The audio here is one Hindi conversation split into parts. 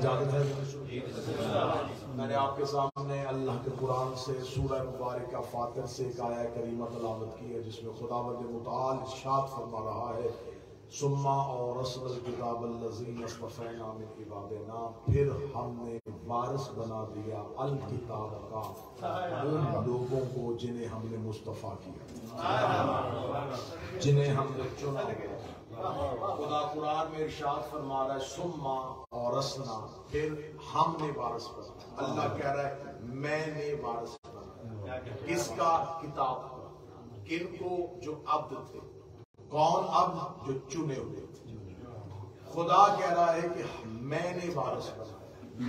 इजाजत है। मैंने आपके सामने अल्लाह के कुरान से सूरह मुबारक फातिर से एक आया करीमा तलावत की है, जिसमें खुदावंद मुताल इरशाद फरमा रहा है, सुम्मा और रसल किताब लज़ीन अस्तफ़ैना मिन इबादिना, फिर हमने वारिस बना दिया अल किताब का उन लोगों को जिन्हें हमने मुस्तफ़ा किया, जिन्हें हमने चुना। खुदा कुरान में इरशाद फरमा रहा है सुम्मा और रसना, फिर हमने वारिस बना। अल्लाह कह रहा है मैंने वारिस बना। किसका? किताब का। किनको? जो अब्द थे। कौन अब्द? जो चुने हुए थे। खुदा कह रहा है कि मैंने वारिस बना,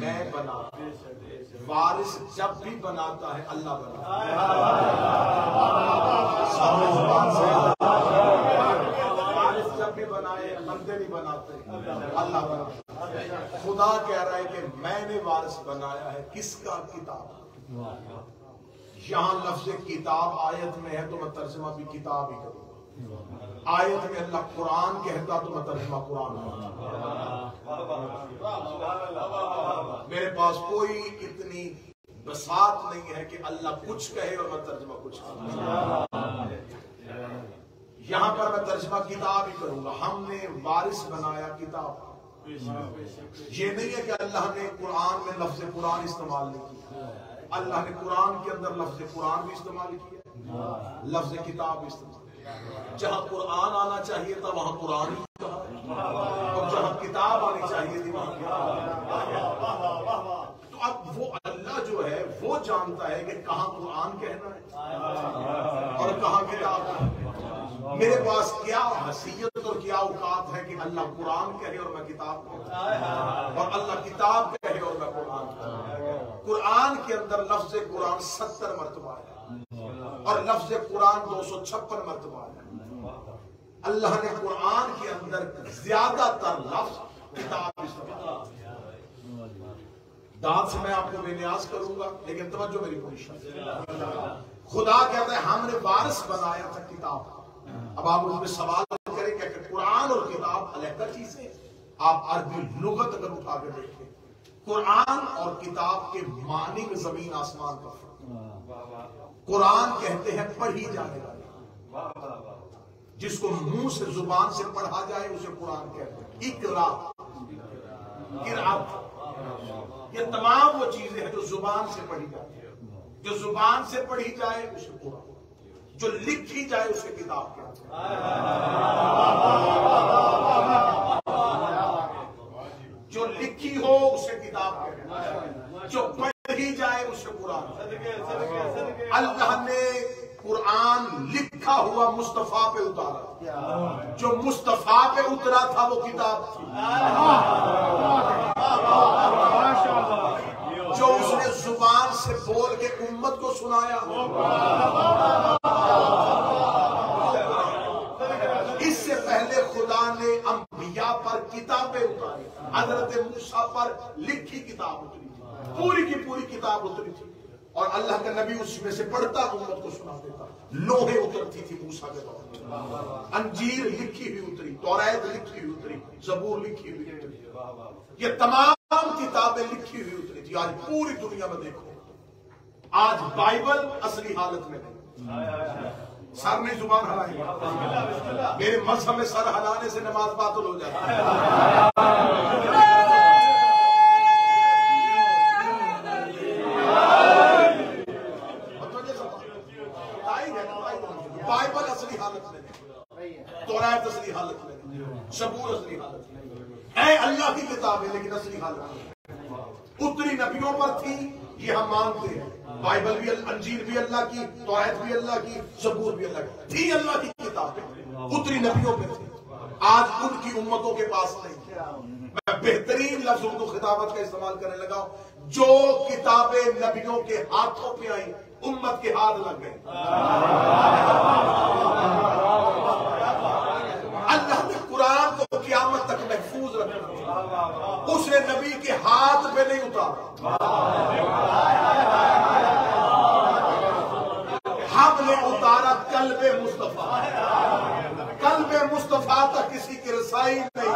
मैं बना। वारिस जब भी बनाता है अल्लाह बनाता है। वारिस जब भी बनाए बंदे नहीं बनाते, अल्लाह बनाता। खुदा कह रहा है कि मैंने वारिस बनाया है। किसका? किताब। यहां लफ्ज किताब आयत में है तो मैं तर्जुमा भी किताब ही करूंगा। आयत में अल्लाह कुरान कहता तो मैं तर्जुमा कुरान करूंगा। मेरे पास कोई इतनी बसात नहीं है कि अल्लाह कुछ कहे और मैं तर्जुमा कुछ करूं। यहां पर मैं तर्जुमा किताब ही करूंगा। हमने वारिस बनाया किताब। ये नहीं है कि अल्लाह ने कुरान में लफ्ज कुरान इस्तेमाल नहीं किया। अल्लाह ने कुरान के अंदर लफ्ज कुरान भी इस्तेमाल किया, लफ्ज किताब भी इस्तेमाल। जहां कुरान आना चाहिए था वहां कुरान ही कहा, और जहां किताब आनी चाहिए थी वहां किताब। तो अब वो अल्लाह जो है वो जानता है कि कहां कुरान कहना है और कहां किताब। मेरे पास क्या हैसियत और क्या औकात है कि अल्लाह कुरान कहे और मैं किताब कहूं, और अल्लाह किताब कहे और मैं कुरान कहूं। कुरान के अंदर लफ्ज कुरान 70 मरतबा है और लफ्ज कुरान 256 मरतबा है। अल्लाह ने कुरान के अंदर ज्यादातर लफ्ज किताब इस्तेमाल। दांत से मैं आपको बेनियाज करूंगा, लेकिन तवज्जो मेरी पूरी। खुदा कहता है हमने वारिस बनाया था किताब। अब आप उसमें सवाल करें कि कुरान और किताब अलग चीजें। आप अरबी लुगत अगर उठा कर देखें, कुरान और किताब के मानी में जमीन आसमान का फर्क। कुरान कहते हैं पढ़ी जाने वाली, जिसको मुंह से जुबान से पढ़ा जाए उसे कुरान कहते हैं। इकरा, किरात, ये तमाम वो चीजें हैं जो जुबान से पढ़ी जाती है। जो जुबान से पढ़ी जाए उसे कुरान, जो लिखी जाए उसे किताब कहते हैं। जो लिखी हो उसे किताब कहते हैं, जो पढ़ी जाए उसे कुरान। अल्लाह ने कुरान लिखा हुआ मुस्तफा पे उतारा, जो मुस्तफा पे उतरा था वो किताब थी, जो उसने जुबान से बोल के उम्मत को सुनाया। इससे पहले खुदा ने अंबिया पर किताबें उतारी। हजरत मूसा पर लिखी किताब उतरी थी, पूरी की पूरी किताब उतरी थी, और अल्लाह का नबी उसमें से पढ़ता उम्मत को सुना देता। लोहे उतरती थी मूसा के दौर में, अंजीर लिखी हुई उतरी, तौरात लिखी हुई उतरी, जबूर लिखी हुई उतरी। ये तमाम किताबें लिखी हुई उतरी थी। आज पूरी दुनिया में देखो, आज बाइबल असली हालत में नहीं। सर नहीं जुबान हिलाएंगे, मेरे मजहब में सर हिलाने से नमाज बातिल हो जाती है। बाइबल असली हालत में नहीं, तौरात असली हालत में नहीं, जबूर असली हालत में नहीं। अल्लाह की किताब है लेकिन असली हालत में उतरी नबियों पर थी, ये हम मानते हैं। बाइबल भी, अंजीर भी अल्लाह की, तौरात भी अल्लाह की, जबूर भी अल्लाह की थी। अल्लाह की किताबें उतरी नबियों पे थी, आज उनकी उम्मतों के पास नहीं। मैं बेहतरीन लफ्ज उर्दू खिताबत का इस्तेमाल करने लगा, जो किताबें नबियों के हाथों पे आई उम्मत के हाथ लग गए। अल्लाह ने कुरान को क़यामत तक महफूज रखा, उसने नबी के हाथ पे नहीं उतारा। हमने उतारा कल्बे मुस्तफा, कल्बे मुस्तफा तक किसी की रसाई नहीं।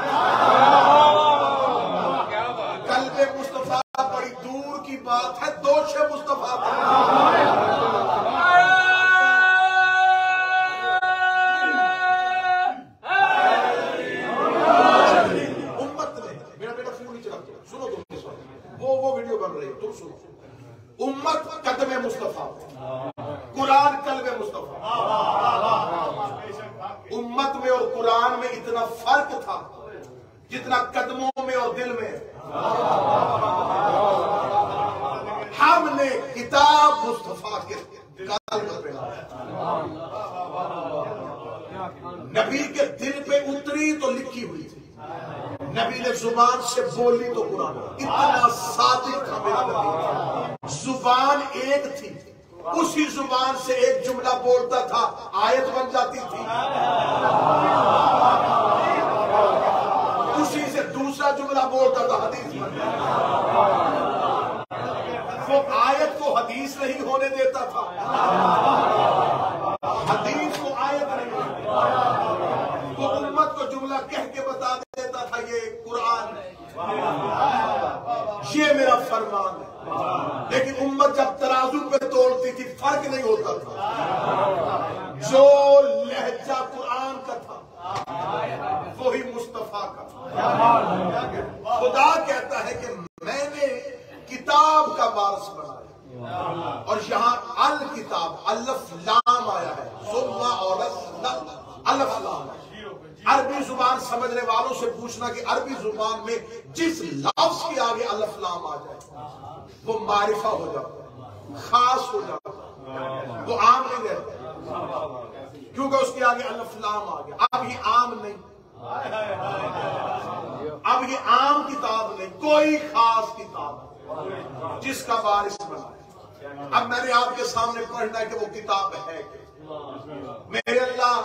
कल्बे की बात है दोष मुस्तफा का। उम्मत ने, मेरा बेटा फोन नीचे रख दो, सुनो तुम, वो वीडियो बन रही है, तुम सुनो। उम्मत कदम मुस्तफा, कुरान कल्ब मुस्तफा। उम्मत में और कुरान में इतना फर्क था जितना कदमों में और दिल में। हमने किताब मुस्तफा के कल्ब पे, नबी के दिल पे उतरी तो लिखी हुई थी, नबी ने जुबान से बोली तो कुरान। इतना सादिक था मेरा नबी, जुबान एक थी, उसी जुबान से एक जुमला बोलता था, आयत बन जाती थी, उसी से दूसरा जुमला बोलता था, हदीस बन जाती थी। वो आयत को हदीस नहीं होने देता था, हदीस को आयत नहीं, वो उम्मत को जुमला कह के बता देता था, ये कुरान, ये मेरा फरमान है। लेकिन उम्मत जब तराजू पे तोड़ती थी फर्क नहीं होता था, जो लहजा कुरान का था वही मुस्तफा का। खुदा कहता है कि मैंने किताब का वारिस बनाया, और यहाँ अल किताब अल्फ लाम आया है, सुम्मा और अल्फ लाम। अरबी जुबान समझने वालों से पूछना कि अरबी जुबान में जिस लफ्ज के आगे अल्फ लाम आ जाए वो मारिफा हो जाता है, खास हो जाता है, वो आम नहीं रहता, क्योंकि उसके आगे अल्फ लाम आ गया। अब ये आम नहीं, अब ये आम किताब नहीं, कोई खास किताब जिसका वारिस बना। अब मैंने आपके सामने पढ़ना है कि वो किताब है क्या। मेरे अल्लाह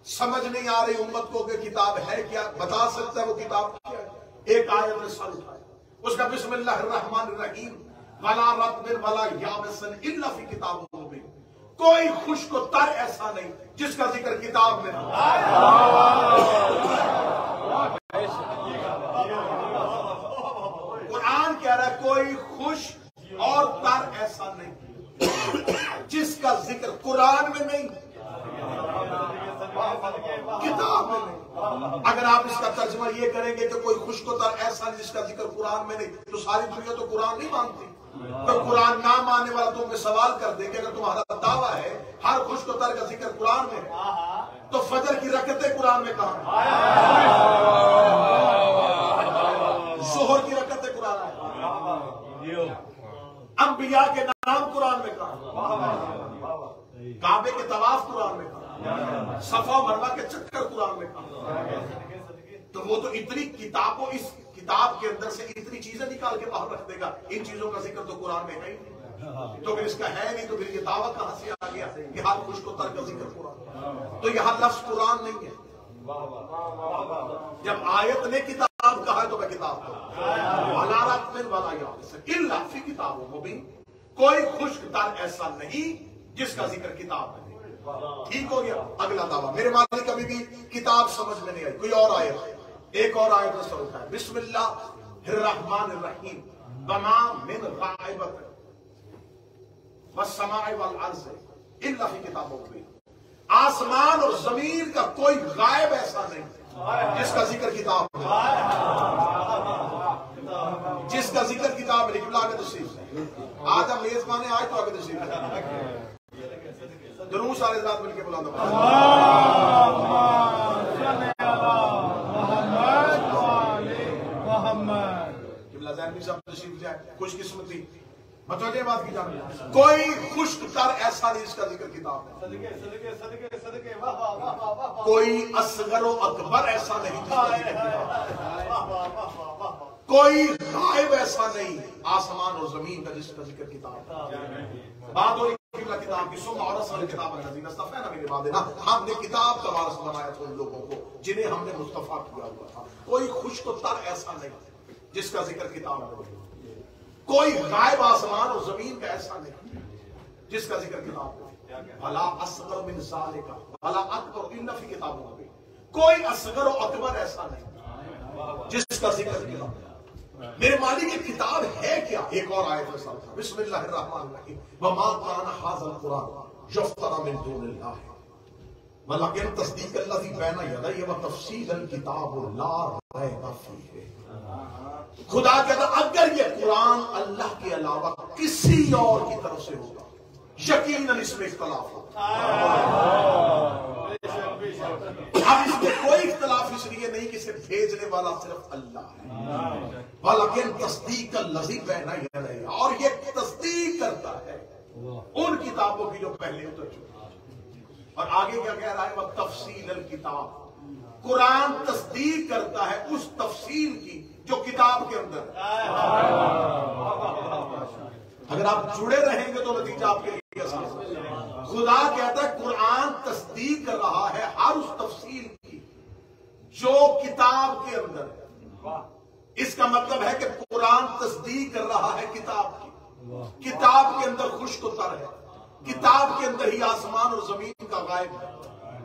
समझ नहीं आ रही उम्मत को कि किताब है क्या, बता सकता है वो किताब क्या है। एक आयत में सर उठाए, उसका बिस्मिल्लाहिर्रहमानिर्रहीम वला रत्बिन वला याबिसन इल्ला फी किताब मुबीन। कोई खुश्क व तर ऐसा नहीं जिसका जिक्र किताब में नहीं। कुरान कह रहा है कोई खुश और तर ऐसा नहीं जिसका जिक्र कुरान में नहीं, किताब में नहीं। अगर आप इसका तर्जमा ये करेंगे कि कोई खुशकोतर ऐसा नहीं जिसका जिक्र कुरान में नहीं, तो सारी दुनिया तो कुरान नहीं मानती। तो कुरान ना मानने वाला तुम पे सवाल कर दे कि अगर तुम्हारा दावा है हर खुशकोतर का जिक्र कुरान में, तो फजर की रकतें कुरान में कहां, जोहर की रकतें कुरान में, अंबिया के नाम कुरान में कहां, काबे के तवाफ कुरान में कहां, सफा मरवा के चक्कर कुरान में कहां। तो वो तो इतनी किताबों, इस किताब के अंदर से इतनी चीजें निकाल के बाहर रख देगा, इन चीजों का जिक्र तो कुरान में है ही नहीं, तो फिर इसका है नहीं, तो फिर ये दावा कहां से आ गया कि हर खुशकोतर का जिक्र कुरान। तो यहां लफ्ज कुरान नहीं है। जब आयत ने किताब कहा है तो मैं किताब मुबीन, कोई खुशकोतर ऐसा नहीं जिसका जिक्र किताब में। ठीक हो गया। अगला दावा, मेरे मालिक कभी भी किताब समझ में नहीं आई, कोई और आयत, एक और आयत से उठा है, बिस्मिल्लाहिर्रहमानिर्रहीम वमा मिन गाइबत वस्समाइ वल अर्ज़ इल्ला फी किताबिन मुबीन। आसमान और जमीन का कोई गायब ऐसा नहीं जिसका जिक्र किताब में, जिसका जिक्र किताब में। लेकिन आगे तशरीफ, आज हम मेजबान आए तो आगे तशरीफ जरूर सारे साथ मिलकर बुला दो। खुशकिस्मती मतलब बात की जान, कोई खुशकोतर ऐसा नहीं जिसका जिक्र किताब में, कोई असगर व अकबर ऐसा नहीं जिसका जिक्र किताब, कोई गायब ऐसा नहीं आसमान और जमीन का जिसका जिक्र किताब। बात हो किताब की सुन और असल किताब ना, हमने किताब का वारिस बनाया था उन लोगों को जिन्हें हमने मुस्तफा किया हुआ था। कोई खुशकोतर ऐसा नहीं जिसका जिक्र किताब में, कोई गायब आसमान और जमीन का ऐसा नहीं जिसका जिक्र किताब में। भला असगर मिन ज़ालिका भला अकबर इल्ला फी किताबिन मुबीन, कोई असगर और अकबर ऐसा नहीं जिसका जिक्र किताब में। मेरे मालिक की किताब है क्या? एक और आयत में साथ बिस्मिल्लाहिर्रहमानिर्रहीम वमा कान हाज़ल कुरान युफ्तरा मिन दूनिल्लाह वलकिन तस्दीक अल्लज़ी बैन यदैहि व तफसील अल किताब ला रैब फीह। खुदा कहता अगर ये कुरान अल्लाह के अलावा किसी और की तरफ से होगा यकीनन इसमें इख्तलाफ होगा। अब इसमें कोई इख्तलाफ इसलिए नहीं कि इसे भेजने वाला सिर्फ अल्लाह है। वलकिन तस्दीक अल्लज़ी बैन यदैहि, और ये तस्दीक करता है उन किताबों की जो पहले उतर चुकी। और आगे क्या कह रहा है? वह तफसील अल किताब, कुरान तस्दीक करता है उस तफसील की जो किताब के अंदर। अगर आप जुड़े रहेंगे तो नतीजा आपके लिए आसान। खुदा कहता है कुरान तस्दीक कर रहा है हर उस तफसील की जो किताब के अंदर। इसका मतलब है कि कुरान तस्दीक कर रहा है किताब की। किताब के अंदर खुश्क उतर है, किताब के अंदर ही आसमान और जमीन का गायब है,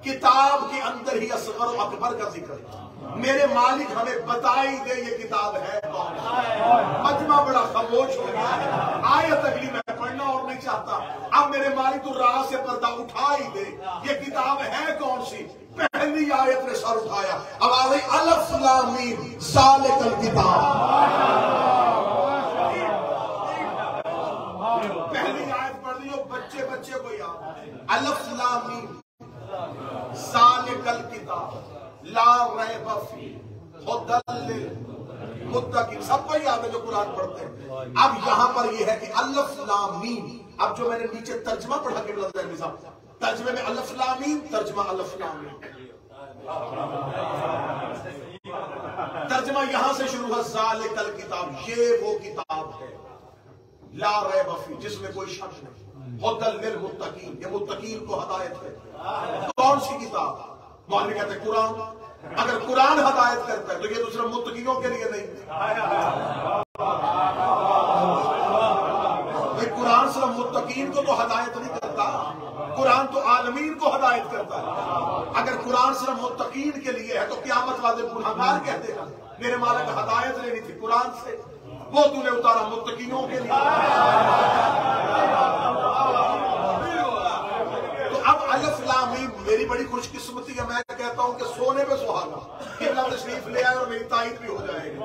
किताब के अंदर ही असगर और अकबर का जिक्र है। मेरे मालिक हमें बताई दे ये किताब है कौन। मजमा बड़ा खामोश हो गया है। आयत अगली मैं पढ़ना और नहीं चाहता। अब मेरे मालिक तो राह से पर्दा उठा ही दे, ये किताब है कौन सी। पहली आयत ने सर उठाया, अब आ गई अलफ लाम मीम ज़ालिकल किताब। पहली आयत पढ़ दी बच्चे को याद। अलफ लाम मीम ज़ालिकल किताब ला रैब फीह हुदल लिल मुत्तकीन। सबको याद है जो कुरान पढ़ते हैं। अब यहां पर यह है कि अलफ लाम मीम। अब जो मैंने नीचे तर्जमा पढ़ा के तर्जमे में अलफ लाम मीम, तर्जमा अलफ लाम मीम, तर्जमा यहां से शुरू है ज़ालिकल किताब, ये वो किताब है ला रैब फीह जिसमें कोई शक नहीं। हुदल लिल मुत्तकीन, ये मुत्तकीन को हिदायत है। कौन सी किताब? मौलवी कहते हैं कुरान। अगर कुरान हिदायत करता है तो ये दूसरे मुत्तकीनों के लिए नहीं। कुरान सिर्फ मुत्तकीन को तो हिदायत नहीं करता, कुरान तो आलमीन को हिदायत करता है। अगर कुरान सिर्फ मुत्तकीन के लिए है तो क़यामत वाले गुनहगार कहते हैं मेरे मालिक हिदायत लेनी थी कुरान से, वो तूने उतारा मुत्तकीनों के लिए। तो अब अलफ लाम मीम मेरी बड़ी खुशकिस्मती है। मैं कहता हूं कि सोने पे सुहागा किबला तशरीफ ले आए और मेरी ताईद भी हो जाएगी।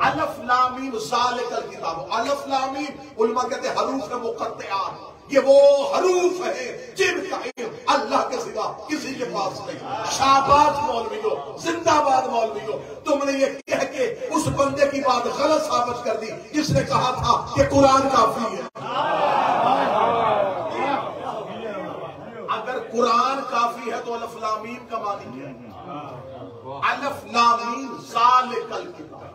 अलफ लाम मीम ज़ालिकल किताब। अलफ लाम मीम उलमा कहते हैं हरूफ मुक़त्तिआत, ये वो हरूफ है जिनका इल्म अल्लाह के सिवा किसी के पास नहीं। शाबाश मौलवियों, जिंदाबाद मौलवियों, तुमने ये कह के उस बंदे की बात गलत साबित कर दी जिसने कहा था कि कुरान काफी है। अगर कुरान काफी है तो अलफ लाम मीम का मानी क्या है? अलफ लाम मीम ज़ालिकल किताब,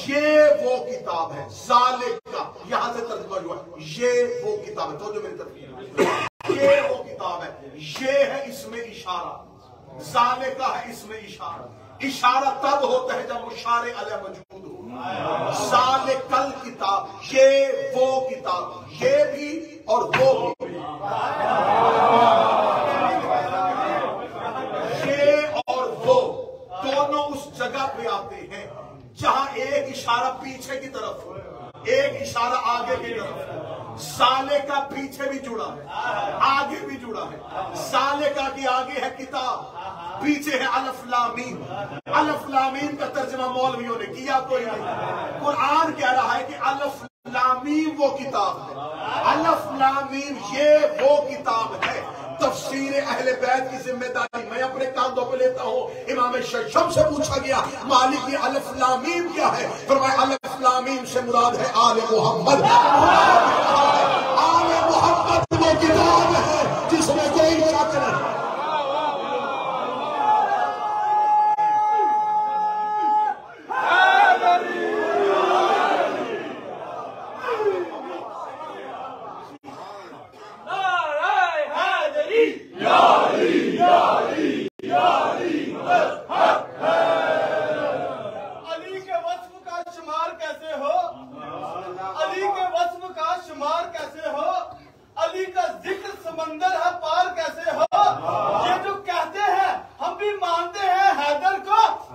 ये वो किताब है। ज़ालिक का यहां से तर्जुमा हुआ, ये वो किताब है। तो जो मेरी तरफ ये वो किताब है, ये है इसमें इशारा। ज़ालिका है इसमें इशारा। इशारा तब होता है जब मुशारे अलैह मौजूद हो। ज़ालिकल किताब, ये वो किताब, ये भी और वो भी। ये और वो दोनों उस जगह पे आते हैं जहां एक इशारा पीछे की तरफ, एक इशारा आगे की तरफ। साले का पीछे भी जुड़ा है, आगे भी जुड़ा है। साले का की आगे है किताब, पीछे है अलफ लाम मीम। अलफ लाम मीम का तर्जुमा मौलवियों ने किया कोई नहीं। कुरान कह रहा है कि अलफ लाम मीम वो किताब है। अलफ लाम मीम ये वो किताब है। तफसीर अहले बैत की जिम्मेदारी मैं अपने कांधों पे लेता हूँ। इमाम शम से पूछा गया मालिक ये अलफ लाम मीम क्या है? फरमाया अलफ लाम मीम से मुराद है आले मोहम्मद। आले मोहम्मद वो किताब है जिसमें कोई शक नहीं।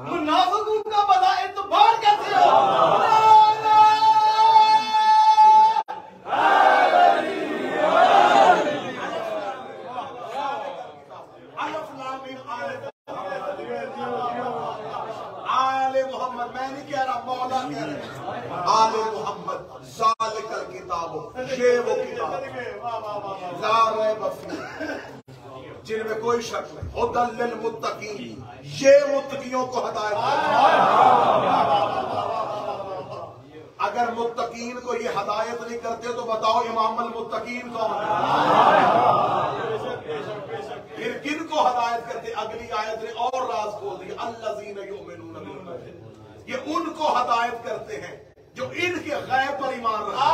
मुनाफिकों का बड़ा एतबार कैसे हो? ज़ालिकल किताब, ये वो किताब ला रैब फीह, जिनमें कोई शक नहीं, हुदल लिल मुत्तकीन, ये मुत्तकियों को हिदायत करता है। अगर मुत्तकीन को ये हिदायत नहीं करते तो बताओ इमामुल मुत्तकीन कौन है? फिर किन को हिदायत करते? अगली आयत ने और राज खोल दिया, अल्लज़ीना युमिनूना बिल गैब, ये उनको हिदायत करते हैं जो इनके गैब पर ईमान रखते हैं।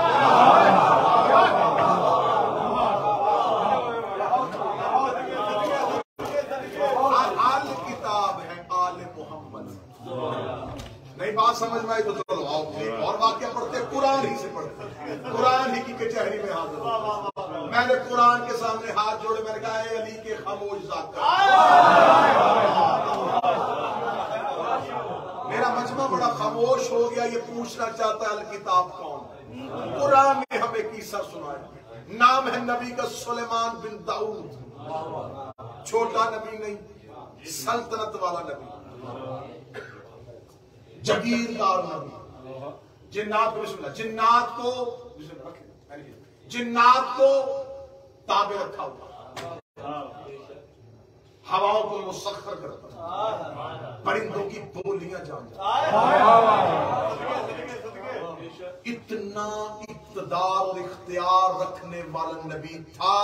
आल किताब है आल मोहम्मद। नहीं बात समझ में आई तो चलो आओ एक और वाक्य पढ़ते, कुरान ही से पढ़ते, कुरान ही की कचहरी में हाजिर। मैंने कुरान के सामने हाथ जोड़े, मैंने कहा अली के खामोश ज़ात का। मेरा मजमा बड़ा खामोश हो गया, ये पूछना चाहता है अल किताब कौन? कुरान ने हमें किस्सा सुनाया, नाम है नबी का सुलेमान बिन दाऊद, छोटा नबी नहीं, सल्तनत वाला नबी, जगीरदार नबी। जिन्नात को बिस्मिल्लाह, जिन्नात को ताबे रखा हुआ, हवाओं को मुसख्खर करता, परिंदों की बोलियां जानता, इतना इक़्तिदार और इख्तियार रखने वाला नबी था।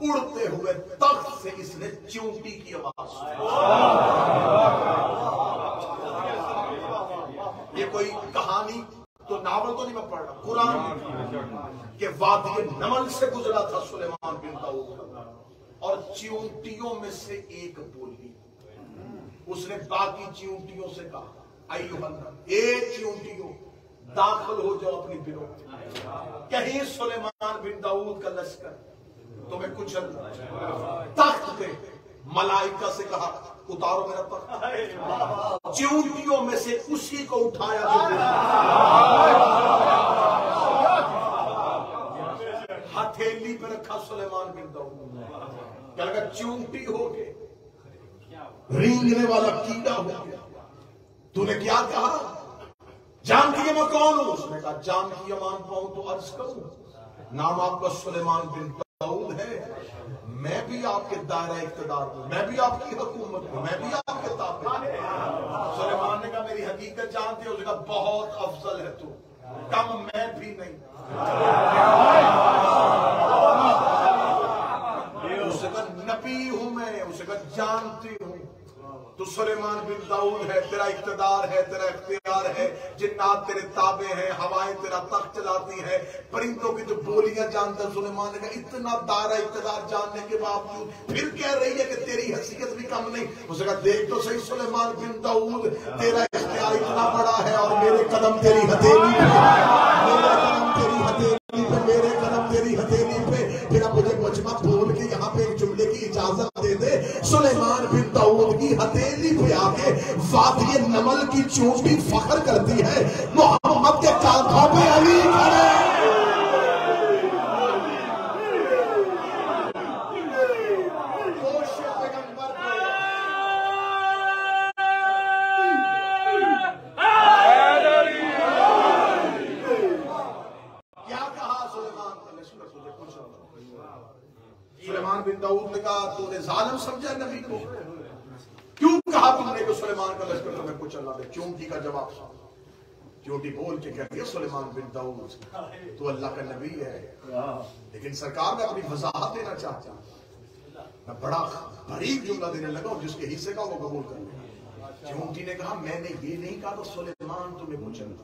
उड़ते हुए तख्त से इसने चींटी की आवाज, ये कोई कहानी तो नावल तो नहीं मैं पढ़ रहा, कुरान के वादी नमल से गुजरा था सुलेमान बिन दाऊद, और चींटियों में से एक बोली, उसने बाकी चींटियों से कहा, अय्युहन्नास, ए चींटियों दाखिल हो जाओ अपनी बिलों, कहीं सुलेमान बिन दाऊद का लश्कर तुम्हें कुचल। तख्त पे मलाइका से कहा उतारो मेरा तख्त, चींटियों में से उसी को उठाया जो हथेली पे रखा सुलेमान बिन दाऊद। क्या लगा? चींटी हो गए, रेंगने वाला कीड़ा हो गया। तूने क्या कहा? जानती है मैं कौन हूं? उसने कहा जानती है, मान पाऊं तो अर्ज करूं, नाम आपका सुलेमान बिन दाऊद है, मैं भी आपके दायरा इख्तिदार हूं, मैं भी आपकी हुकूमत हूं, मैं भी आपके ताबे। सुलेमान ने कहा मेरी हकीकत जानते हो? उसने कहा बहुत अफजल है तू, कम मैं भी नहीं। उसने कहा नबी हूं मैं, उसने कहा जानती हूं तू सुलेमान बिन दाऊद है, तेरा इख्तिदार है, तेरा इख्तियार है, जिन्नात तेरे ताबे हैं, हवाएं तेरा तख्त चलाती है, परिंदों की जो बोलियां जानता है। सुलेमान ने कहा इतना दायरा इख्तिदार जानने के बावजूद फिर कह रही है कि तेरी हैसियत भी कम नहीं। उसने कहा देख तो सही सुलेमान बिन दाऊद, तेरा इख्तियार इतना बड़ा है और मेरे कदम तेरी हथेली पे, मेरे कदम तेरी हथेली पे, मेरे कदम तेरी हथेली पे। फिर मुझे मजमा बोल के यहाँ पे एक जुमले की इजाजत दे दे। सुलेमान बिन दाऊद की हथेली पे आके वादी नमल की चोटी फख्र करती है, मोहम्मद के कांधों पे अली खड़े। सुलेमान बिन दाऊद ने कहा तूने जालिम समझा नबी को? क्यों कहा तुमने कि सुलेमान का लश्कर तुम्हें कुचलना दे? चींटी का जवाब, चींटी बोल के कहती है सुलेमान बिन दाऊद तू अल्लाह का नबी है, लेकिन सरकार मैं अपनी वजाहत देना चाहता हूं, मैं बड़ा बारीक जुमला देने लगा हूं, जिसके हिस्से का वो कबूल कर ले। चींटी ने कहा मैंने ये नहीं कहा तो सुलेमान तुम्हें कुचलना,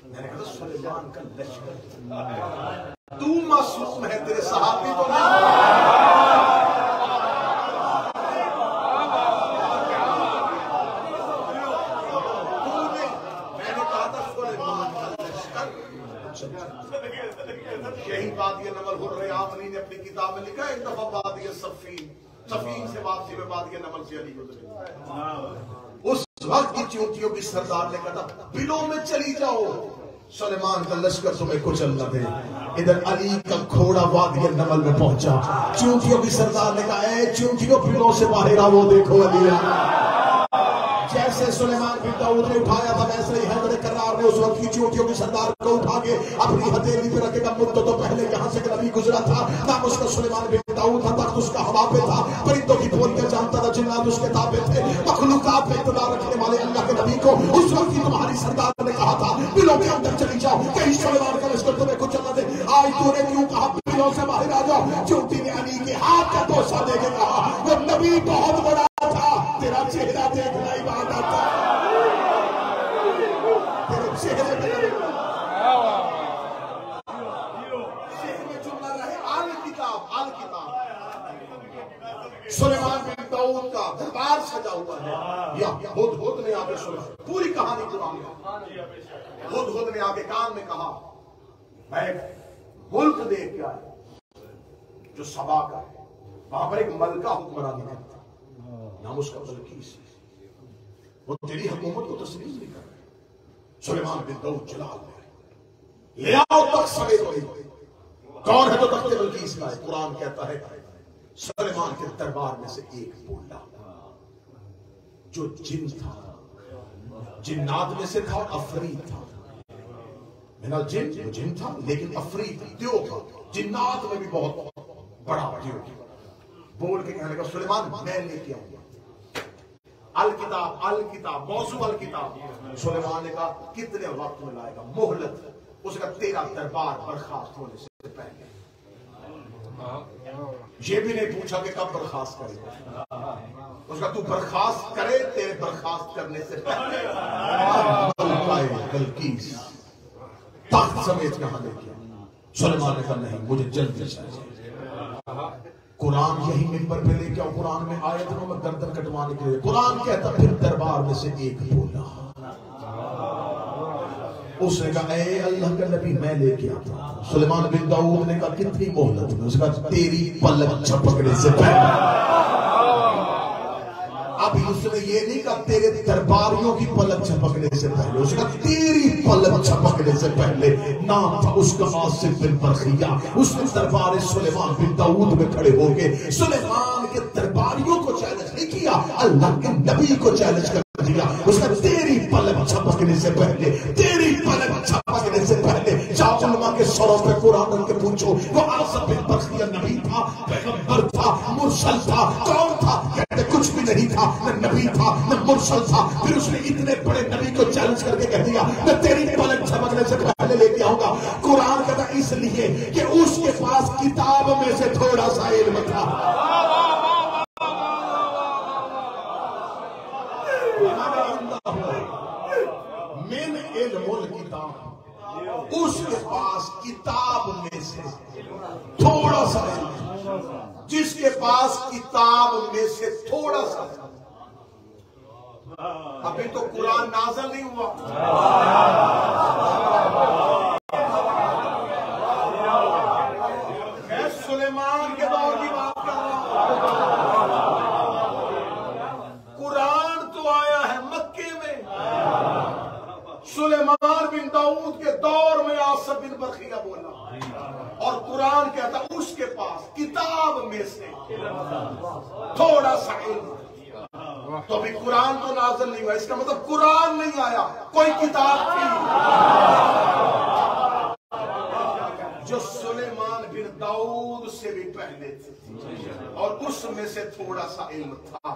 मैंने कहा सुलेमान का लश्कर, तू मासूम है, तेरे सहाबी तो नहीं। यही बात ये नमल हुर्रे आमनी ने अपनी किताब में लिखा, एक दफा बात ये सफीन से वापसी में बात ये नमल से अली गुजरे। उस वक्त की चींटियों की सरदार ने कहा बिलों में चली जाओ, सुलेमान का लश्कर तुम्हें कुचल न दे। इधर अली का घोड़ा वादी नमल में पहुंचा, चींटियों की सरदार ने कहा चींटियों बिलों से बाहर आओ, देखो अली जैसे सुलेमान बिन दाऊद ने उठाया था वैसे ही हैदर करार ने उस वक्त की चोटियों की सरदार को उठा के अपनी हथेली पे रखेगा। मुद्दत तो पहले यहाँ से नबी गुजरा था, नाम उसका सुलेमान बिन दाऊद था, तख्त उसका हवा पे था, परिंदों की बोलियां जानता था, जिन्नात उसके ताबे थे, मखलूकात पे इक़्तिदार रखने वाले अल्लाह के नबी को उस वक्त की तुम्हारी सरदार ने कहा था बिलों के अंदर चली जाओ, कहीं सुलेमान का लश्कर तुम्हें कुछ न दे। आज तूने क्यों कहा बिलों से बाहर आ जाओ? चोटी ने अली के हाथ का तोसा दे के कहा वो नबी बहुत बड़ा था, तेरा चेहरा देखना ही बात आता, तेरे चेहरे पे चुनना रहे। अल किताब सुलेमान बिन दाऊद का दरबार सजा हुआ है। या हुद ने आके सुना पूरी कहानी कुरान में। हुद ने आके कान में कहा मैं मुल्क देख के आया जो सबा का है, वहां पर एक मलका हुक्मरानी करता, नाम उसका बल्कीस, वो तेरी हुकूमत को तस्लीम नहीं कर रहे। सुलेमान बिन दाऊद जलाल में ले आओ तक समेत वही कौन है तो तख्ते बल्कीस का है। कुरान कहता है सुलेमान के दरबार में से एक बोला जो जिन था, जिन्नात में से था, अफरीद था। मेरा जिन था लेकिन अफरीद द्यो था, जिन्नात में भी बहुत बड़ा द्यो। बोल के कहने का सुलेमान मैं लेके आऊंगा अल किताब मौजू अल किताब। सुलेमान ने कहा कितने वक्त में लाएगा? मोहलत। उसका तेरा दरबार बर्खास्त होने से पहले। ये भी नहीं पूछा कि कब बर्खास्त करेगा, उसका तू बर्खास्त करे, तेरे बर्खास्त करने से पहले बल्कीस तख्त समेत कहां लेके सुलेमान ने कहा नहीं मुझे जल्दी चाहिए। कुरान यही मिंबर पे लेके आओ, कुरान में आयत में गर्दन कटवाने के लिए। कुरान कहता फिर दरबार में से एक बोला, उसने कहा ए अल्लाह का नबी मैं लेके आता। सुलेमान बिन दाऊद ने कहा कितनी मोहलत में? उसने कहा तेरी पलक झपकने से पहले। अभी उसने ये नहीं कहा तेरे दरबारियों की पलक झपकने से पहले, उसने कहा तेरी पलक झपकने से पहले। नाम था उसका आसिफ बिन बरखिया। उसने दरबार सुलेमान बिन दाऊद में खड़े होके सुलेमान के दरबारियों को चैलेंज नहीं किया, अल्लाह के नबी को चैलेंज कर दिया। उसका तेरी पलक झपकने से पहले, तेरी पलक झपकने से पहले। जाओ उलमा के सरों पे कुरान के पूछो वो आसिफ बिन बरखिया नबी था, पैगंबर था, मुरसल था? कौन था? कहते कुछ भी नहीं था, न नबी था न मुरसल था। फिर उसने इतने बड़े नबी को चैलेंज करके कह दिया मैं तेरी पलक झपकने से पहले लेके आऊंगा। कुरान कहता इसलिए कि उसके पास किताब में से थोड़ा सा इल्म था। मिन इल्मुल किताब, उसके पास किताब में से थोड़ा सा इल्म। जिसके पास किताब में से थोड़ा सा, अभी तो कुरान नाज़िल नहीं हुआ। मैं सुलेमान के दौर की बात कर रहा हूं। कुरान तो आया है मक्के में, सुलेमान बिन दाऊद के दौर में आसिफ बिन बरखिया बोला, और कुरान कहता उसके पास किताब में से थोड़ा सा इल्म। तो अभी कुरान तो नाज़िल नहीं हुआ, इसका मतलब कुरान नहीं आया, कोई किताब थी जो सुलेमान बिन दाऊद से भी पहले थी, और उसमें से थोड़ा सा इल्म था।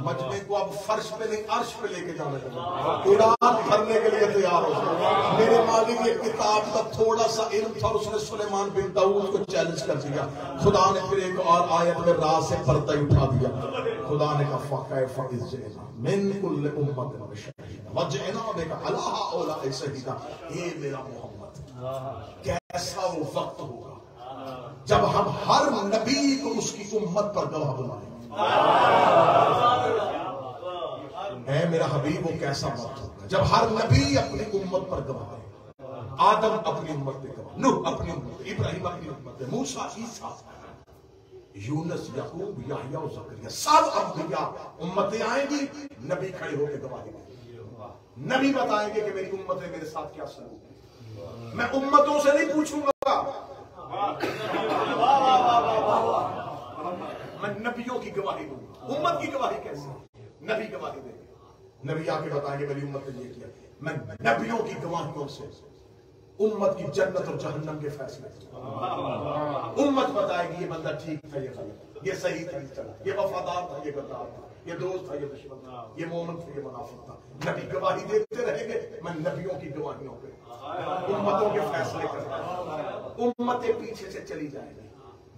मजमे को अब फर्श पे नहीं अर्श पे लेके जाने लगा, कुरान भरने के लिए तैयार हो जाए। मेरे मालिक ये किताब का थोड़ा सा इल्म था, उसने सुलेमान बिन दाऊद को चैलेंज कर दिया। खुदा ने फिर एक और आयत में रात से पर्दा उठा दिया। खुदा ने कहा मिन कुल्ल उम्मतिन बशहीदा वजअना बिका अला हाउला शहीदा। ये मेरा मोहम्मद, कैसा वो वक्त होगा जब हम हर नबी को उसकी उम्मत पर गवाह बनाएंगे। ऐ मेरा हबीब, वो कैसा वक्त होगा जब हर नबी अपनी उम्मत पर गवाह है। आदम अपनी उम्मत पे गवाह, नूह अपनी उम्मत, इब्राहिम अपनी उम्मत पे, मूसा, ईसा, यूनुस, याकूब, याहया और ज़करिया, सब अंबिया उम्मतें आएंगी, नबी खड़े होकर गवाही देंगे। नबी बताएंगे कि मेरी उम्मत ने मेरे साथ क्या सलूक। मैं उम्मतों से नहीं पूछूंगा, मैं नबियों की गवाही दूंगा। उम्मत की गवाही कैसे? नबी गवाही देंगे। नबी आके बताएंगे मेरी उम्मत ने ये किया। मैं नबियों की गवाहियों से उम्मत की जन्नत और जहन्नम के फैसले किए। उम्मत बताएगी ये बंदा ठीक था, ये गलत, ये सही था, ये चला, ये वफादार था, ये गद्दार था, ये दोस्त था, ये दुश्मन था, ये मोमिन था, ये मुनाफिक था। नबी गवाही देते रहेंगे, मैं नबियों की गवाहियों पे उम्मतों के फैसले करूंगा। उम्मतें पीछे से चली जाएंगी,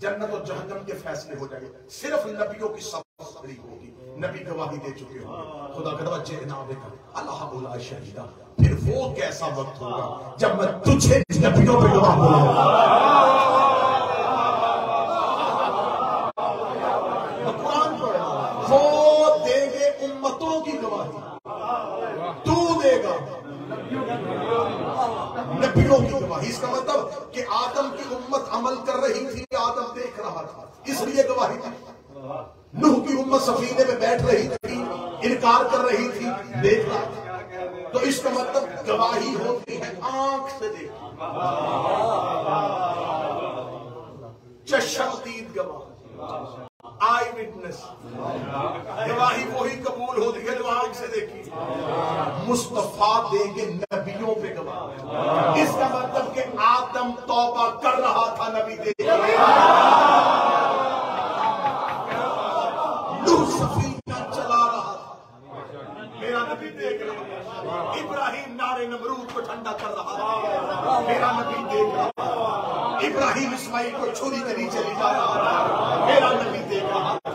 जन्नत और जहन्नम के फैसले हो जाएंगे, सिर्फ नबियों की सब खड़ी होगी। नबी गवाही दे चुके होंगे। खुदा का वजह ना देखा अल्लाह बोला शहीदा। फिर वो कैसा वक्त होगा जब मैं तुझे नबियों पे गवाह बोलूंगा। कुरान पढ़, वो देंगे उम्मतों की गवाही, तू देगा नबियों की गवाही। इसका मतलब कि आदम की उम्मत अमल कर रही थी, आदम देख रहा था, इसलिए गवाही थी। नूह की उम्मत सफीने में बैठ रही थी, इनकार कर रही थी, देख रहा था। तो इसका मतलब गवाही होती है आंख से देखी, चश्मदीद गवाह, आई विटनेस। गवाही वही कबूल होती है जो आंख से देखी। मुस्तफा देंगे नबियों पे गवाही। इसका मतलब कि आदम तौबा कर रहा था, नबी देगा। सफीना चला रहा था, मेरा नबी देख रहा था। इब्राहिम नारे नमरूद को ठंडा कर रहा था, मेरा नबी देख रहा था। इब्राहिम इस्माइल को छुरी के नीचे ले जा रहा था, मेरा नबी देख रहा था।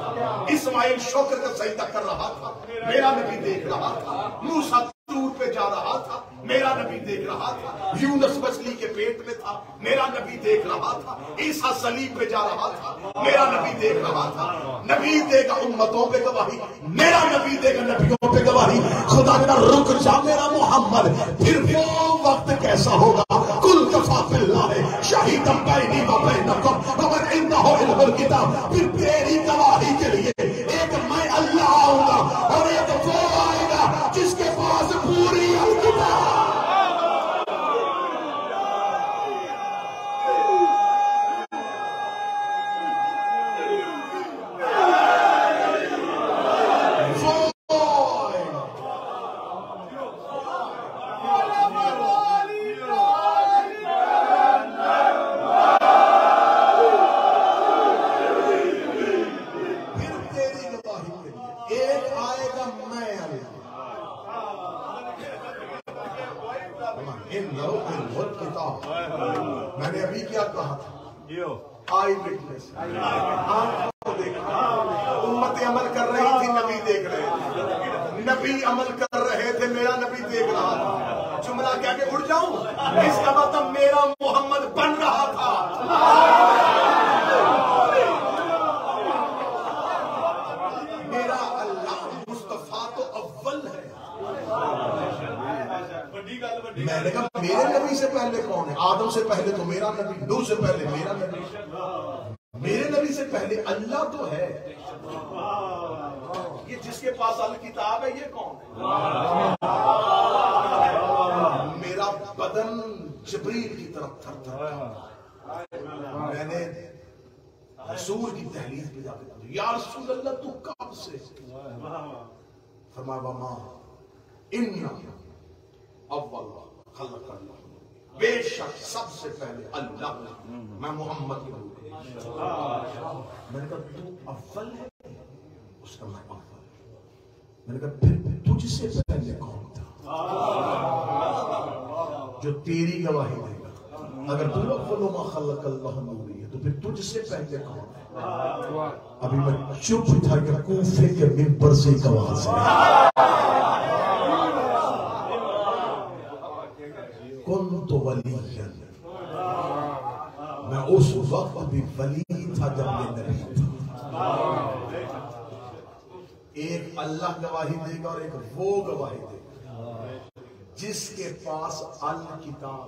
इस्माइल शोकर का सजदा कर रहा था, मेरा नबी देख रहा था। मूसा तूर पे जा रहा था, मेरा नबी देख रहा था। यूनुस मछली के पेट में था, मेरा नबी देख रहा था। ईसा सलीब पे जा रहा था, मेरा नबी देख रहा था। नबी देगा उम्मतों पे गवाही, मेरा नबी देगा नबियों पे गवाही। खुदा का रुक जा मेरा मोहम्मद। फिर वो वक्त कैसा होगा, कुल कफा बिल्लाह शहीदम बैनी व बैनकुम व मन इंदहु इल्मुल किताब। फिर तेरी गवाही के लिए एक मैं अल्लाह आऊंगा और एक वो आएगा जिसके पास पूरी अल किताब। मैंने अभी क्या कहा था, आई विटनेस, आंखों देखा। उम्मतें अमल कर रही थी, नबी देख रहे थे। नबी अमल कर रहे थे, मेरा नबी देख रहा था। जुमला क्या के उड़ जाऊं, इसका मतलब मेरा मोहम्मद बन रहा था। मेरा अल्लाह मुस्तफा तो अव्वल है। मैंने कहा मेरे नबी से पहले कौन है? आदम से पहले तो मेरा नबी, नूह से पहले मेरा नबी, मेरे नबी से पहले अल्लाह तो है। ये जिसके पास अल किताब है ये कौन है? मेरा बदन जिब्रील की तरफ थर-थर। मैंने रसूल की तहलील पे जाकर या रसूल अल्लाह तू कब से? फरमाया वमा इन्ना अव्वल खलक़ल्लाह, बेशक सबसे पहले अल्लाह ने, मैं मोहम्मद की हूँ। मैंने कहा तू अव्वल है? उसका मैं अव्वल। मैंने कहा फिर तुझसे पहले कौन था जो तेरी गवाही देगा? अगर तू अव्वल मा खलक़ल्लाह नूरी है तो फिर तुझसे पहले कौन है? अभी मैं चुप था कि कूफे के मिंबर से एक आवाज है, कुन तो वलीयन। मैं उस वक्त भी वली था जब ये नबी था। एक अल्लाह गवाही देगा और एक वो गवाही देगा जिसके पास अल किताब।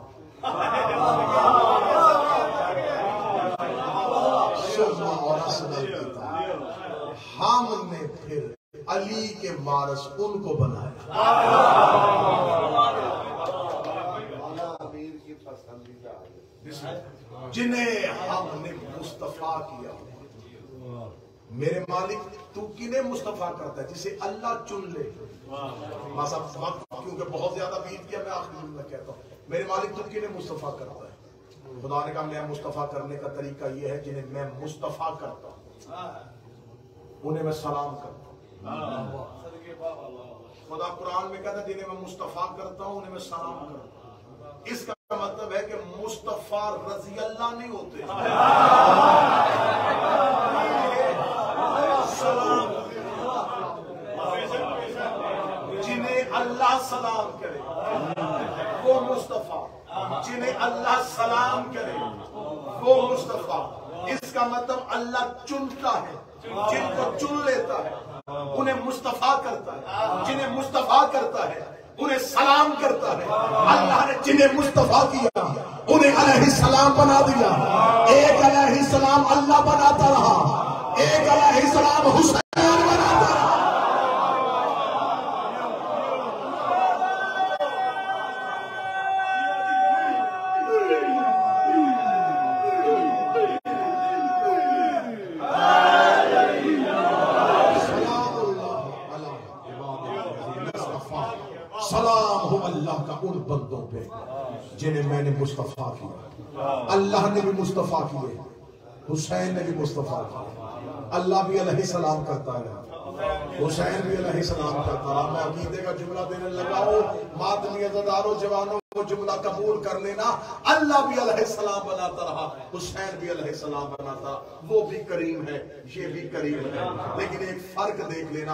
हमने फिर अली के वारिस उनको बनाया जिन्हें हमने मुस्तफा किया। मेरे मालिक तू किन्हें मुस्तफा करता है? जिसे अल्लाह चुन ले। बस अब वक्त क्योंकि बहुत ज्यादा बीत गया, मैं आखिरी जुमला कहता हूँ, मेरे मालिक तू किन्हें मुस्तफा करता है? खुदा ने कहा मैं मुस्तफा करने का तरीका यह है जिन्हें मैं मुस्तफा करता हूँ उन्हें मैं सलाम करता हूँ। खुदा कुरान में कहता है जिन्हें मैं मुस्तफा करता हूँ उन्हें मैं सलाम करता हूँ। इसका मतलब है कि मुस्तफा रजी अल्लाह नहीं होते, सलाम जिन्हें अल्लाह सलाम करे वो मुस्तफा, जिन्हें अल्लाह सलाम करे वो मुस्तफा। इसका मतलब अल्लाह चुनता है, जिनको चुन लेता है उन्हें मुस्तफा करता है, जिन्हें मुस्तफा करता है उन्हें सलाम करता है। अल्लाह ने जिन्हें मुस्तफा किया उन्हें अलैहिस्सलाम बना दिया। एक अलैहिस्सलाम अल्लाह बनाता रहा, एक अलैहिस्सलाम हुसैन बनाता रहा। सलाम हो अल्लाह का उन बंदों पे जिन्हें मैंने मुस्तफा किया। अल्लाह ने भी मुस्तफा किए, हुसैन ने भी मुस्तफा किया। अल्लाह भी अलैहिस्सलाम करता है, हुसैन भी अलैहिस्सलाम करता रहा। मैं अकीदे का जुमला देने लगाओ, मातमी अज़ादारो जवानों को जुमला कबूल कर लेना। अल्लाह भी अलैहिस्सलाम बनाता रहा, हुसैन भी अलैहिस्सलाम बनाता। वो भी करीम है, ये भी करीम है, लेकिन एक फर्क देख लेना,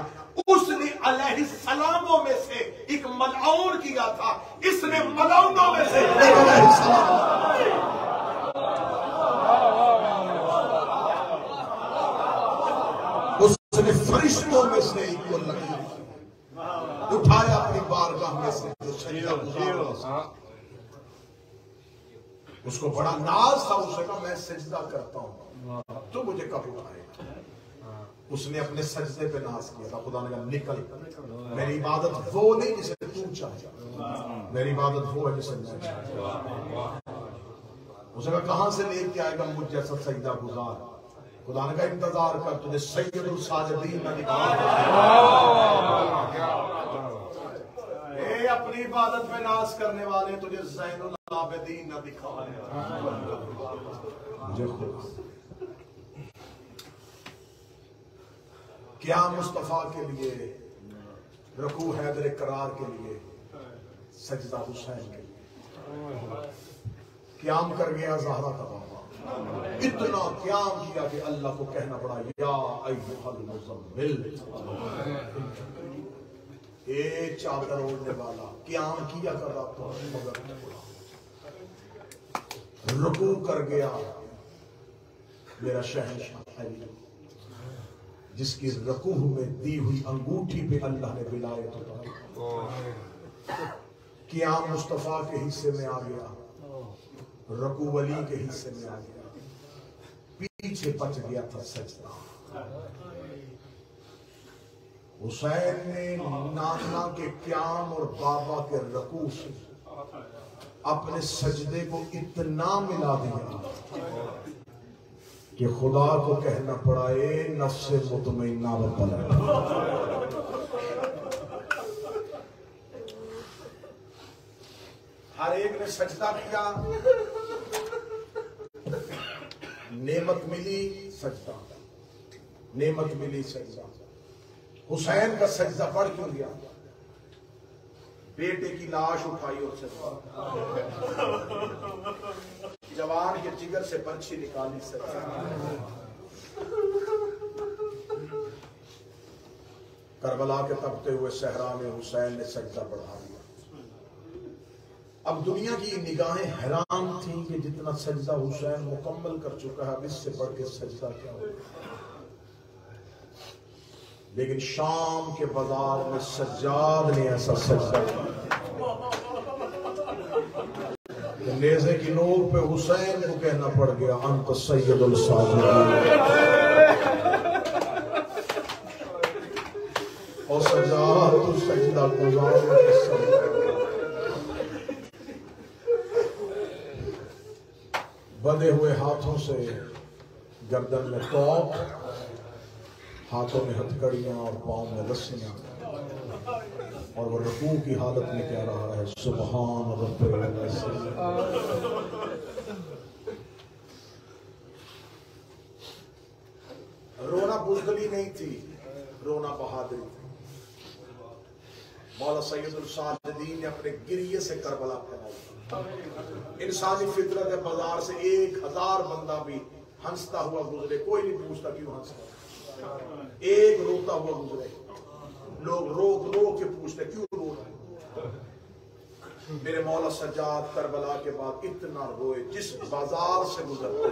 उसने अलैहिस्सलामों में से एक मलऊन किया था, इसने मलऊनों में से एक अलैहिस्सलाम। उसने फरिश्तों में से एक को उठाया अपनी बारगाह में से, जो सजदा गुज़ारा उसको बड़ा नाज था। उसने कहा मैं सजदा करता हूं तो मुझे कब उठाएगा? उसने अपने सजदे पे नाज किया था। खुदा ने कहा निकल, मेरी इबादत वो नहीं जिसे तू चाहे, मेरी इबादत वो है जिसे मैं चाहता। उसने कहा कहां से लेके आएगा मुझ जैसा सजदा गुजार? खुदा ने कहा इंतजार कर, तुझे सैयदुल साजिदीन न दिखाऊंगा। अपनी इबादत में नाज करने वाले तुझे ज़ैनुल आबिदीन न दिखाऊंगा। क्या मुस्तफा के लिए रुकू हैदर करार के लिए, सजदा हुसैन के लिए। क्याम कर गया ज़हरा का बाबा, इतना क्याम किया कि अल्लाह को कहना पड़ा या अय्युहल मुज़म्मिल, ए चादर ओढ़ने वाला। क्याम किया कर रहा था मगर रुकू कर गया मेरा शहंशाह अली, जिसकी रकूह में दी हुई अंगूठी पे अल्लाह ने विलायत उतारी। क़याम मुस्तफा के हिस्से में आ गया, रकू वली के हिस्से में आ गया, पीछे बच गया था सजदा। हुसैन ने नाना के क़याम और बाबा के रकू से अपने सजदे को इतना मिला दिया कि खुदा को कहना पड़ा ए नफ्से मुतमइन्ना बना। हर एक ने सजदा किया, नेमत मिली सजदा, नेमत मिली सजदा। हुसैन का सजदा बढ़ क्यों गया? बेटे की लाश उठाई और सजदा, जवान के जिगर से पर्ची निकाली सजदा। करबला के तपते हुए सहरा में हुसैन ने सजदा बढ़ा दिया। अब दुनिया की निगाहें हैरान थी कि जितना सजदा हुसैन मुकम्मल कर चुका है, अब इससे बढ़ के सजदा क्या होगा। लेकिन शाम के बाजार में सज्जाद ने ऐसा सजदा किया, नेज़े की नोक पे हुसैन को कहना पड़ गया अंत सैयदुल साजिदीन। और सज्जाद तू सजदा गुज़ार। बंधे हुए हाथों से गर्दन में तौक, हाथों में हथकड़ियां और पाँव में रस्सियां, और वो रुकू की हालत में कह रहा है सुभान रब्बिल अज़ीम। रोना बुज़दिली नहीं थी, रोना बहादुरी थी। मौला सैयदुल साजिदीन ने अपने गिरिये से करबला फैलाई। इंसानी फितरत है, बाजार से 1000 बंदा भी हंसता हुआ गुजरे, कोई नहीं पूछता क्यों हंसता, एक रोता हुआ गुजरे, लोग रो रो के पूछते क्यों रो रहे। मेरे मौला सज्जाद करबला के बाद इतना रोए, जिस बाजार से गुजरते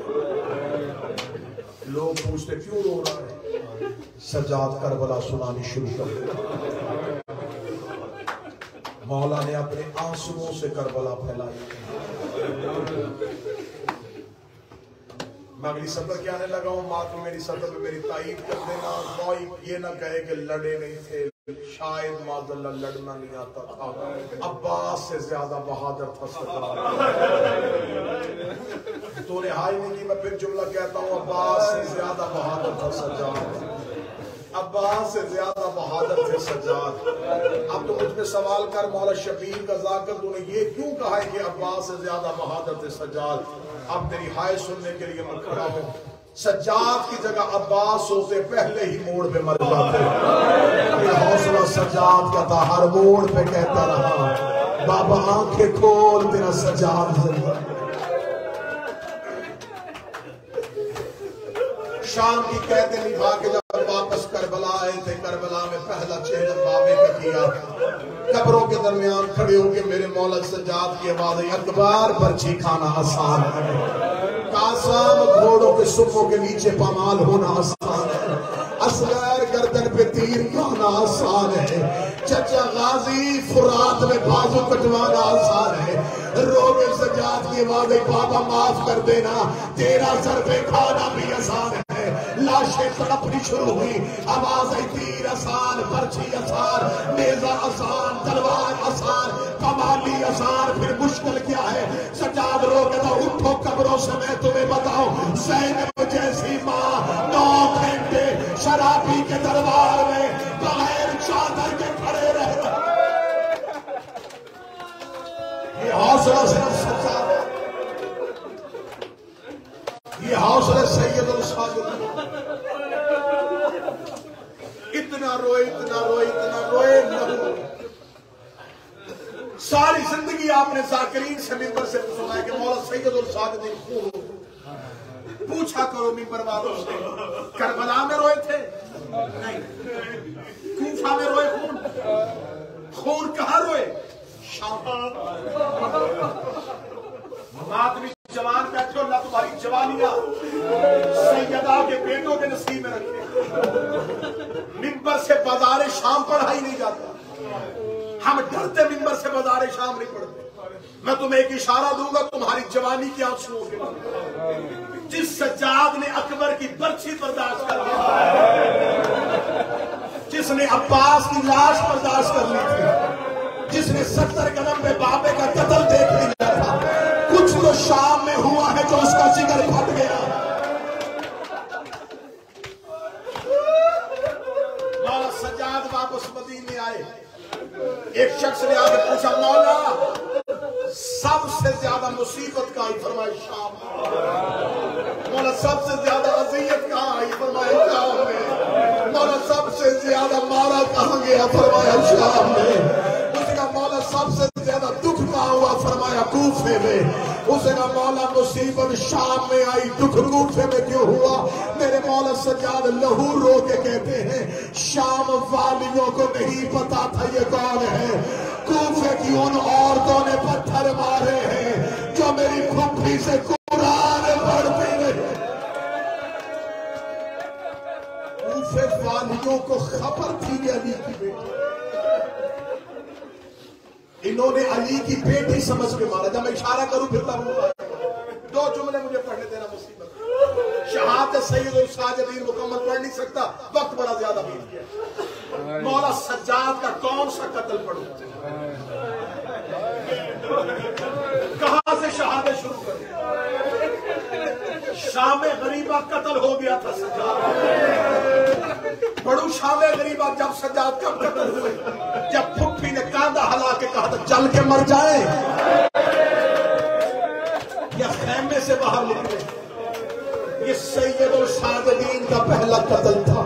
लोग पूछते क्यों रो रहा है, सज्जाद करबला सुनानी शुरू कर दिया। मौला ने अपने आंसुओं से करबला फैलाई। मैं अगली सफर के आने लगा हूं, माँ तुम मेरी सफर पे मेरी तारीफ कर देना, कोई ये ना कहे कि लड़े नहीं थे, शायद माज़अल्लाह लड़ना नहीं आता था, अब्बास से ज्यादा बहादुर था सज्जाद। तूने हाय नहीं की, मैं फिर जुमला कहता हूँ, अब्बास से ज्यादा बहादुर था सज्जाद, अब्बास से ज्यादा बहादुर थे सज्जाद। अब तो मुझ पे सवाल कर मौला शबीर का जाकर, तूने ये क्यों कहा है कि अब्बास से ज्यादा बहादुर थे सज्जाद। अब तेरी हाय सुनने के लिए मैं खड़ा हूँ। सज्जाद की जगह अब्बास होते पहले ही मोड़ पे मर जाते। ये हौसला सज्जाद का था, हर मोड़ पे कहता रहा बाबा आंखें खोल तेरा सज्जाद जिंदा। शाम की कहते निभा के जब वापस करबला आए थे, करबला में पहला चेहरा बाबे का किया। कब्रों के दरमियान खड़े होकर मेरे मौला सज्जाद की आवाज, अकबर पर्ची खाना आसान है, कासम घोड़ों के सुफों के नीचे पामाल होना आसान है, असगर गर्दन पे तीर खाना आसान है, चचा गाजी फुरात में बाजू कटवाना आसान है। रोगे सज्जाद की आवाज, बाबा माफ कर देना, तेरा सर पे खाना भी आसान है। लाशें तड़पनी शुरू हुई, आवाज आई तीर आसान, पर्ची आसान, नेजा आसान, तलवार आसान, कमाली आसान, फिर मुश्किल क्या है। सज्जाद रो कहता उठो कब्रों से मैं तुम्हें बताऊं, ज़ैनब जैसी माँ 9 घंटे शराबी के दरबार में बगैर चादर के खड़े रहे। ये हौसला सिर्फ सज्जाद है, ये हौसला सैयदुल साजिदीन। इतना रोए, इतना रोए, इतना रोए, सारी जिंदगी आपने जाकिरीन से मिंबर से सुना है कि मौला सैयदुल साजिदीन खून, पूछा करो मिंबर वालों से, करबला में रोए थे नहीं, कूफा में रोए खून, खून कहां रोए, शाम। मातमी जवान बैठे हो, अल्लाह तुम्हारी जवानियां सैयदा के बेटों के नसीब में रखे। मिंबर से बाजारे शाम पढ़ा ही नहीं जाता, हम डरते मिंबर से बाजारे शाम नहीं पढ़ते। मैं तुम्हें एक इशारा दूंगा, तुम्हारी जवानी की आंसुओं के बाद, जिस सज्जाद ने अकबर की बर्छी बर्दाश्त कर ली, जिसने अब्बास की लाश बर्दाश्त कर ली थी, जिसने 70 कदम में बाबे का कत्ल देख लिया था, कुछ तो शाम में हुआ है जो उसका जिगर फट गया। मौला सज्जाद वापस मदीने आए, एक शख्स ने आके पूछा मौला सबसे ज्यादा मुसीबत कहां आई, फरमाया शाम। मौला सबसे ज्यादा अज़ियत कहां आई, फरमाया शाम में। मौला सबसे ज्यादा मारा कहां गया, फरमाया शाम में। उसका मौला सबसे ज्यादा दुख कहां हुआ, फरमाया कूफे में। उसका मौला मुसीबत शाम में आई, दुख कूफे में क्यों हुआ। मेरे मौला सज्जाद लहू रो के कहते हैं शाम वालियों को नहीं पता था ये कौन है, कूफे की उन औरतों ने पत्थर मारे हैं जो मेरी फुफ्फी से कुरान पढ़ती रही। कूफे वालियों को खबर थी अली की बेटी, इन्होंने अली की बेटी समझ के मारा। जब मैं इशारा करूं फिर तब 2 जुमले मुझे पढ़ने देना मुसीबत। शहादत सैयदुल साजिदीन मुकम्मल पढ़ नहीं सकता, वक्त बड़ा ज्यादा बीत गया। मौला सज्जाद का कौन सा कत्ल पढ़ूं, कहां से शहादत शुरू करूं। शाम गरीबा कत्ल हो गया था सज्जाद। बड़ू शाम गरीबा जब सज्जाद कब कत्ल हुए, जब फुफ्फी ने कांधा हला के कहा था चल के मर जाए या खैमे से बाहर निकले। ये सैयदुल साजिदीन का पहला कत्ल था।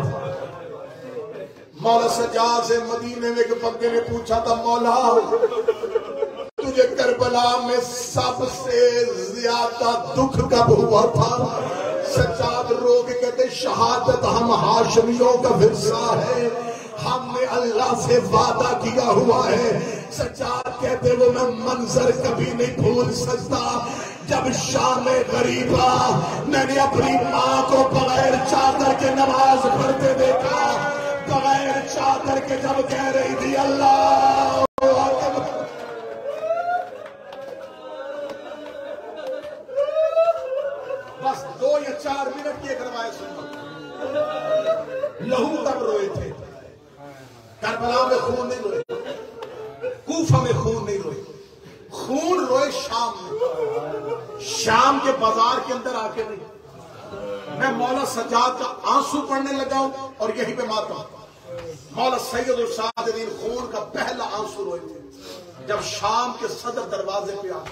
मौला सज्जाद से मदीने में एक बंदे ने पूछा था, मौला तुझे करबला में सबसे ज्यादा दुख कब हुआ था? सज्जाद रो के कहते, शहादत हम हाशमियों का विरसा है, हमने अल्लाह से वादा किया हुआ है। सज्जाद कहते वो मैं मंजर कभी नहीं भूल सकता, जब शाम गरीबा मैंने अपनी माँ को बगैर चादर के नमाज पढ़ते देखा, बगैर चादर के जब कह रही थी अल्लाह। बस 2 या 4 मिनट की एक रवायत सुनो। लहू तब रोए थे, करबला में खून नहीं रोए, कूफा में खून नहीं रोए, खून रोए शाम में, शाम के बाजार के अंदर आके नहीं। मैं मौला सज्जाद का आंसू पढ़ने लगा हूं और यहीं पे माता मौला सैयदुल साजिदीन खून का पहला आंसू रोए थे जब शाम के सदर दरवाजे पे आया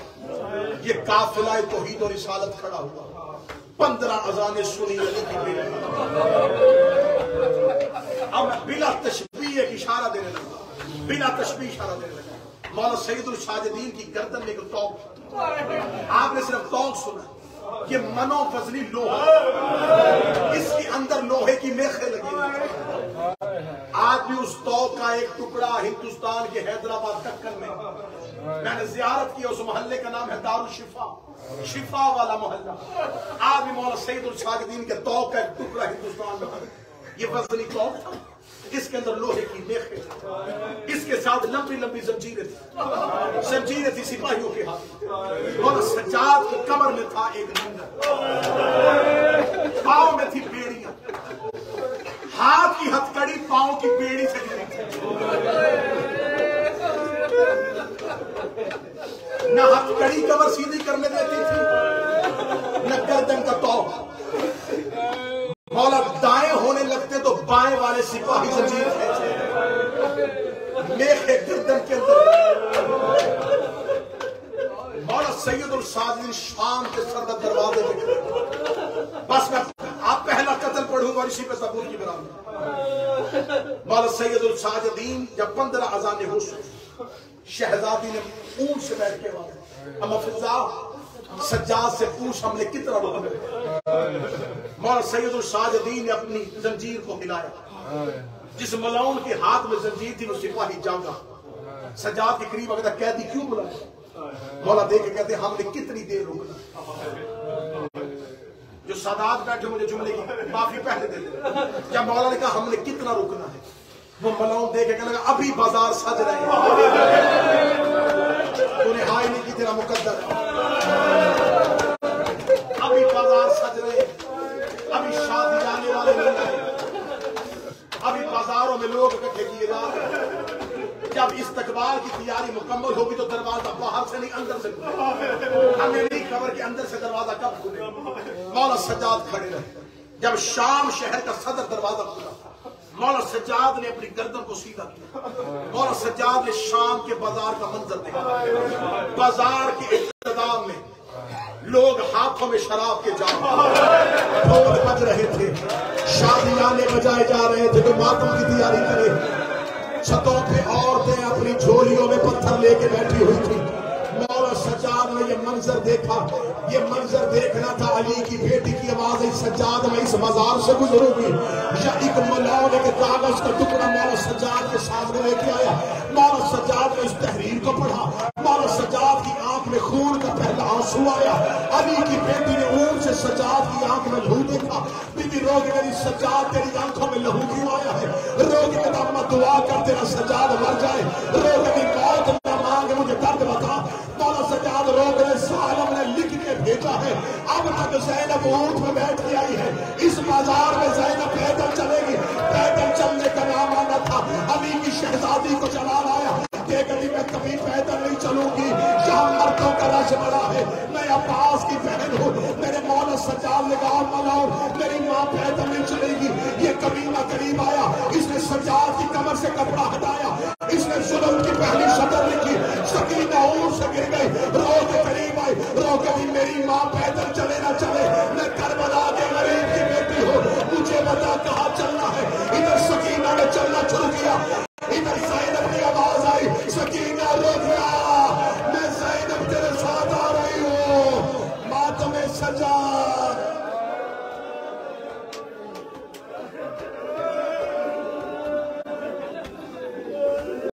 ये काफिला तौहीद और रिसालत खड़ा हुआ। 15 अजानें सुनी अली की बेटी। अब मैं बिला तशबीह एक इशारा देने लगा, बिला तशबीह इशारा देने लगा। मौला सैयदुल साजिदीन की गर्दन में एक तौक, आपने सिर्फ तौक सुना, ये मनो फजली लोहा, इसके अंदर लोहे की मेखें लगी हुई। आज भी उस तौक का एक टुकड़ा हिंदुस्तान के हैदराबाद दक्कन में मैंने जियारत की, उस मोहल्ले का नाम है दारुल शिफा, शिफा वाला मोहल्ला। आज भी मौला सैयदुल साजिदीन के तौक का एक टुकड़ा हिंदुस्तान में, ये वजनी तौक था, इसके अंदर लोहे की मेखें, इसके साथ लंबी लंबी जंजीरें थी, जंजीरें थी सिपाहियों के हाथ। मौला सज्जाद की कमर में था एक लंगर, पांव में थी बेड़ियां, हाथ की हथकड़ी पांव की बेड़ी से जुड़ी थी। न हथकड़ी कमर सीधी करने देती थी, न गर्दन का तौक। मौला दाएं होने लगते तो बाएं वाले सिपाही जंजीर खींचे, मेखे गर्दन के अंदर। मौला सैयदुल साजिदीन शाम के सरदा दरवाजे पे, बस मैं आप पहला कत्ल पढ़ूंगा इसी पे सबूत की बराबर। मौला सैयदुल साजिदीन जब 15 अजानें हो, शहजादी ने ऊंट से बैठ के अम्मा फिजा सज्जाद से पूछ हमने कितना रोका। मौला सैयदुल साजिदीन ने अपनी जंजीर को हिलाया, जिस मलाउन के हाथ में जंजीर थी वो सिपाही जागा। सज्जाद के करीब अगर कैदी क्यों बुलाया? मौला देख के कहते हमने कितनी देर रुकना। जो सादात बैठे मुझे जुमले की माफी पहले दे दे। जब मौला ने कहा हमने कितना रुकना है, वो मलाउन देख के कहने लगा अभी बाजार सज रहे हैं, तूने हाय नहीं की, तेरा मुकद्दर है। अभी बाजार सज रहे, अभी शादी आने वाले नहीं आए, अभी बाजारों में लोग इकट्ठे किए जा रहे। जब इस्तकबाल की तैयारी मुकम्मल होगी तो दरवाजा बाहर से नहीं अंदर से खुलेगा। हमें नहीं खबर कि अंदर से दरवाजा कब खुलेगा। मौला सज्जाद खड़े रहे। जब शाम शहर का सदर दरवाजा खुला, मौला सज्जाद ने अपनी गर्दन को सीधा किया। मौला सज्जाद ने शाम के बाजार का मंजर देखा। बाजार के इख्तिताम में लोग हाथों में शराब के जाम, ढोल बज रहे थे, शादियाने बजाए जा रहे थे, तो मातम की तैयारी करे। छतों पे औरतें अपनी झोलियों में पत्थर लेके बैठी हुई थी। मौला सज्जाद ने ये मंजर देखा। ये मंजर देखना था अली की बेटी की आवाज आई, सज्जाद मैं इस मजार से गुजरूंगी। या एक मलाउन के कागज का टुकड़ा मौला सज्जाद के सामने लेके आया। मौला सज्जाद ने उस तहरीर को पढ़ा। मौला सज्जाद की आंख में खून का पहला आंसू आया। अली की बेटी ने ऊंट से सज्जाद की आंख में लहू देखा। बीबी रोगी मेरी सज्जाद तेरी आंखों में लहू क्यों आया है? रोगी मेरा अम्मा दुआ कर तेरा सज्जाद मर जाए। रोगी की मौत न मांगे, मुझे दर्द बता। मौला सज्जाद रोग ने सालम ने लिख के भेजा है, अब तक ज़ैनब ऊंट में बैठ के आई है। इस बाजार में ज़ैनब पैदल चलेगी। पैदल चलने का नाम आना था। अली की शहजादी को चला लाया। गली में कभी पैदल नहीं चलूंगी, जहां मर्दों का रश बड़ा है। मैं अब्बास की बहन हूँ। मेरे मौला सज्जाद कमीना करीब आया, इसने सज्जाद की कमर से कपड़ा हटाया, इसने जुल्म की पहली शक्ल लिखी। सकीना ऊंट से गिर गई, रो के करीब आई, रो के भी मेरी माँ पैदल चले ना चले, मैं करबला के गरीब की बेटी हूँ, मुझे बता कहाँ चलना है। इधर सकीना ने चलना शुरू किया, इधर ज़ैनब की आवाज आई, सकीना रुक जा, मैं ज़ैनब तेरे साथ आ रही हूँ। मातम सजा